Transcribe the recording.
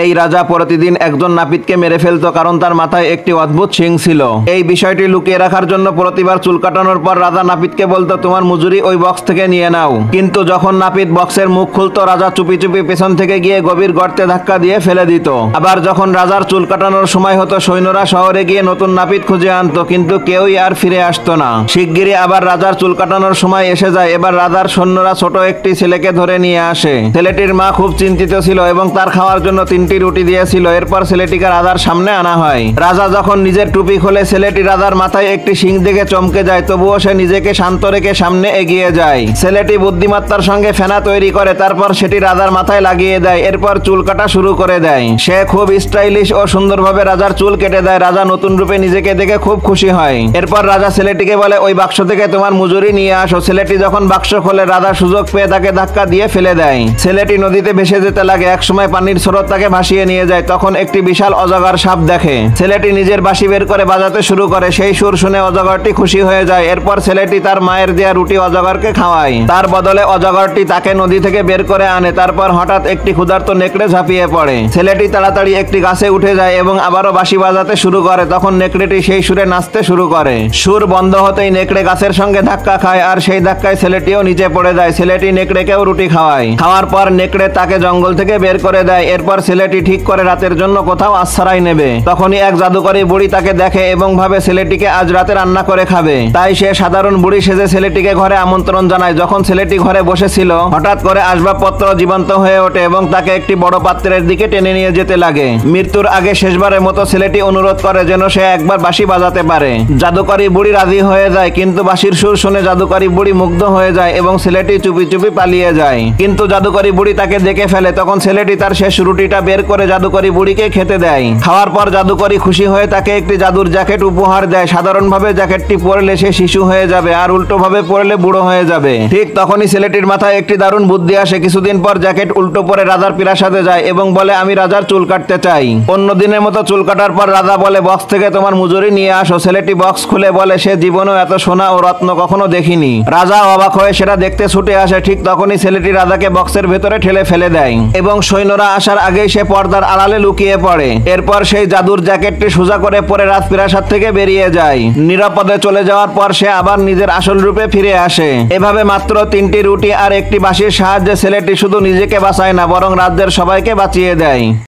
এই রাজা প্রতিদিন একজন নাপিতকে মেরে ফেলতো, কারণ তার মাথায় একটি অদ্ভুত শিং ছিল। এই বিষয়টি লুকিয়ে রাখার জন্য প্রতিবার চুল কাটানোর পর রাজা নাপিতকে বলতো, তোমার মজুরি ওই বক্স থেকে নিয়ে নাও। কিন্তু যখন নাপিত বক্সের মুখ খুলতো, রাজা চুপি চুপি পেছন থেকে গিয়ে গভীর গর্তে ধাক্কা দিয়ে ফেলে দিত। আবার যখন রাজার চুল কাটানোর সময় হতো, সৈন্যরা শহরে গিয়ে নতুন নাপিত খুঁজে আনতো, কিন্তু কেউই আর ফিরে আসতো না। শিগগিরই আবার রাজার চুল কাটানোর সময় এসে যায়। এবার রাজার সৈন্যরা ছোট একটি ছেলেকে ধরে নিয়ে আসে। ছেলেটির মা খুব চিন্তিত ছিল এবং তার খাওয়ার জন্য 3টি রুটি দিয়েছিল। এরপর ছেলেটিকে রাজার সামনে আনা হয়। রাজা যখন নিজের টুপি খোলে, ছেলেটি রাজার মাথায় একটি শিং দেখে চমকে যায়, তবুও সে নিজেকে শান্ত রেখে সামনে এগিয়ে যায়। ছেলেটি বুদ্ধিমত্তার সঙ্গে ফেনা তৈরি করে, তারপর সেটি রাজার মাথায় লাগিয়ে দেয়। এরপর চুল কাটা শুরু করে দেয়। সে খুব স্টাইলিশ ও সুন্দরভাবে রাজার চুল কেটে দেয়। রাজা নতুন রূপে নিজেকে দেখে খুব খুশি হয়। এরপর রাজা ছেলেটিকে বলে, ওই বাক্স থেকে তোমার মজুরি নিয়ে আসো। ছেলেটি যখন বাক্স খোলে, রাজা সুযোগ পেয়ে তাকে ধাক্কা দিয়ে ফেলে দেয়। ছেলেটি নদীতে ভেসে যেতে লাগে। একসময় পানির স্রোত তাকে ভাসিয়ে নিয়ে যায়। তখন একটি বিশাল অজগর সাপ দেখে। ছেলেটি নিজের বাঁশি বের করে বাজাতে শুরু করে। সেই সুর শুনে অজগরটি খুশি হয়ে যায়। এরপর ছেলেটি তার মায়ের দেয়া রুটি অজগরকে খাওয়ায়। তার বদলে অজগরটি তাকে নদী থেকে বের করে আনে। তারপর হঠাৎ একটি ক্ষুধার্ত নেকড়ে ঝাঁপিয়ে পড়ে। ছেলেটি তাড়াতাড়ি একটি গাছে উঠে যায় এবং আবারও বাঁশি বাজাতে শুরু করে। তখন নেকড়েটি সেই সুরে নাচতে শুরু করে। সুর বন্ধ হতেই নেকড়ে গাছের সঙ্গে ধাক্কা খায়, আর সেই ধাক্কায় ছেলেটিও নিচে পড়ে যায়। ছেলেটি নেকড়েকেও রুটি খাওয়ায়। খাওয়ার পর নেকড়ে তাকে জঙ্গল থেকে বের করে দেয়। এরপর ছেলেটি ঠিক করে রাতের জন্য কোথাও আশ্রয় নেবে। তখনই এক জাদুকরী বুড়ি তাকে দেখে এবং ভাবে ছেলেটিকে আজ রাতে রান্না করে খাবে। তাই সে সাধারণ বুড়ি সেজে ছেলেটিকে ঘরে আমন্ত্রণ জানায়। যখন ছেলেটি ঘরে বসেছিল, হঠাৎ করে আসবাবপত্র জীবন্ত হয়ে ওঠে এবং তাকে একটি বড় পাত্রের দিকে টেনে নিয়ে যেতে লাগে। মৃত্যুর আগে শেষবারের মতো ছেলেটি অনুরোধ করে যেন সে একবার বাঁশি বাজাতে পারে। জাদুকরী বুড়ি রাজি হয়ে যায়, কিন্তু বাঁশির সুর শুনে জাদুকরী বুড়ি মুগ্ধ হয়ে যায় এবং ছেলেটি চুপি চুপি পালিয়ে যায়। কিন্তু জাদুকরী বুড়ি তাকে দেখে ফেলে। তখন ছেলেটি তার শেষ রুটিটা বের করে জাদুকরী বুড়িকে খেতে দেয়। খাওয়ার পর জাদুকরী খুশি হয়ে তাকে একটি জাদুর জ্যাকেট উপহার দেয়। সাধারণভাবে জ্যাকেটটি পরলে সে শিশু হয়ে যাবে, আর উল্টোভাবে পরলে বুড়ো হয়ে যাবে। ঠিক তখনই ছেলেটির মাথায় একটি দারুণ বুদ্ধি আসে। কিছুদিন পর জ্যাকেট উল্টো পরে রাজার প্রাসাদে যায় এবং বলে, আমি রাজার চুল কাটতে চাই। অন্য দিনের মতো চুল কাটার পর রাজা বলে, বক্স থেকে তোমার মজুরি নিয়ে আসো। ছেলেটি বক্স খুলে বলে সে জীবনেও এত সোনা ও রত্ন কখনো দেখিনি। রাজা অবাক হয়ে সেটা দেখতে ছুটে আসে। ঠিক তখনই ছেলেটি রাজাকে বক্সের ভেতরে ঠেলে ফেলে দেয় এবং সৈন্যরা আসার আগেই সে পর্দার আড়ালে লুকিয়ে পড়ে। এরপর সেই জাদুর জ্যাকেটটি সোজা করে পরে রাজপ্রাসাদ থেকে বেরিয়ে যায়। নিরাপদে চলে যাওয়ার পর সে আবার নিজের আসল রূপে ফিরে আসে। এভাবে মাত্র 3টি রুটি আর একটি বাঁশির সাহায্যে ছেলেটি শুধু নিজেকে বাঁচায় না, বরং রাজ্যের সবাইকে বাঁচিয়ে দেয়।